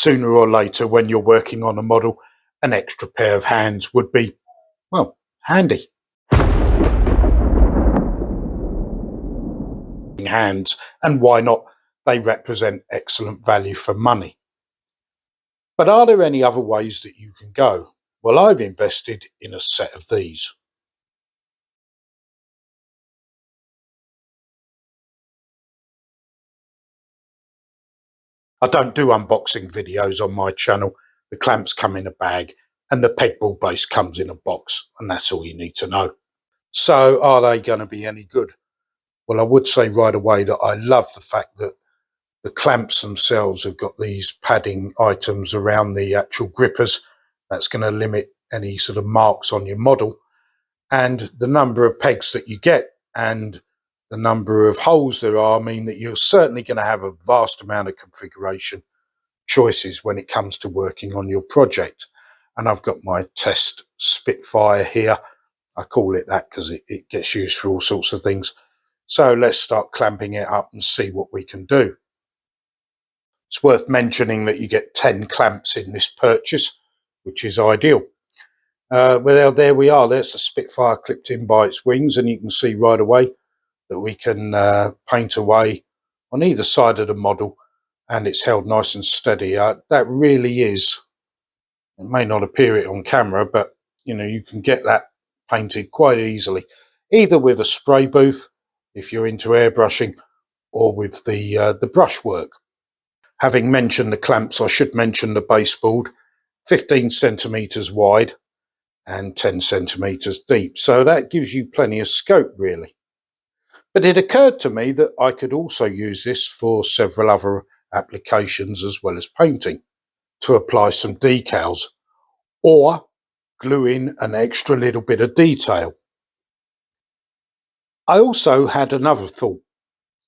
sooner or later when you're working on a model, an extra pair of hands would be, well, handy. Hands, and why not? They represent excellent value for money. But are there any other ways that you can go? Well, I've invested in a set of these. I don't do unboxing videos on my channel. The clamps come in a bag and the peg-ball base comes in a box, and that's all you need to know. So are they going to be any good? Well, I would say right away that I love the fact that the clamps themselves have got these padding items around the actual grippers. That's going to limit any sort of marks on your model. And the number of pegs that you get and the number of holes there are mean that you're certainly going to have a vast amount of configuration choices when it comes to working on your project. And I've got my test Spitfire here. I call it that because it gets used for all sorts of things. So let's start clamping it up and see what we can do. It's worth mentioning that you get 10 clamps in this purchase, which is ideal. Well, there we are. There's the Spitfire clipped in by its wings, and you can see right away that we can paint away on either side of the model, and it's held nice and steady. That really is, it may not appear it on camera, but you can get that painted quite easily, either with a spray booth if you're into airbrushing, or with the brushwork. Having mentioned the clamps, I should mention the baseboard, 15 centimeters wide and 10 centimeters deep. So that gives you plenty of scope, really. But it occurred to me that I could also use this for several other applications as well as painting, to apply some decals or glue in an extra little bit of detail. I also had another thought,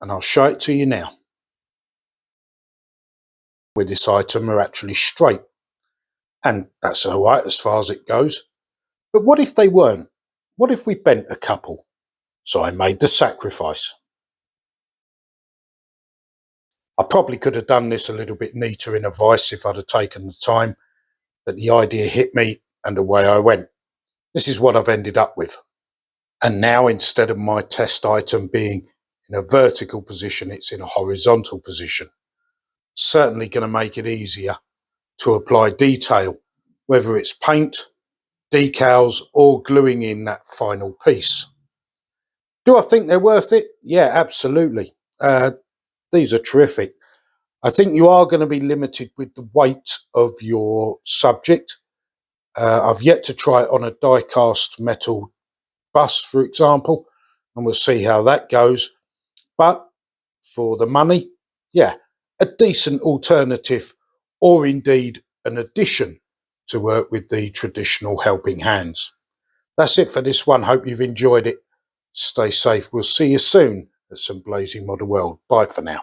and I'll show it to you now. With this item are actually straight, and that's all right as far as it goes. But what if they weren't? What if we bent a couple? So I made the sacrifice. I probably could have done this a little bit neater in a vise if I'd have taken the time, but the idea hit me and away I went. This is what I've ended up with. And now, instead of my test item being in a vertical position, it's in a horizontal position. Certainly going to make it easier to apply detail, whether it's paint, decals, or gluing in that final piece. Do I think they're worth it? Yeah, absolutely. These are terrific. I think you are going to be limited with the weight of your subject. I've yet to try it on a die-cast metal bus, for example, and we'll see how that goes. But for the money, yeah, a decent alternative, or indeed an addition to work with the traditional helping hands. That's it for this one. Hope you've enjoyed it. Stay safe. We'll see you soon at some Blazey Model World. Bye for now.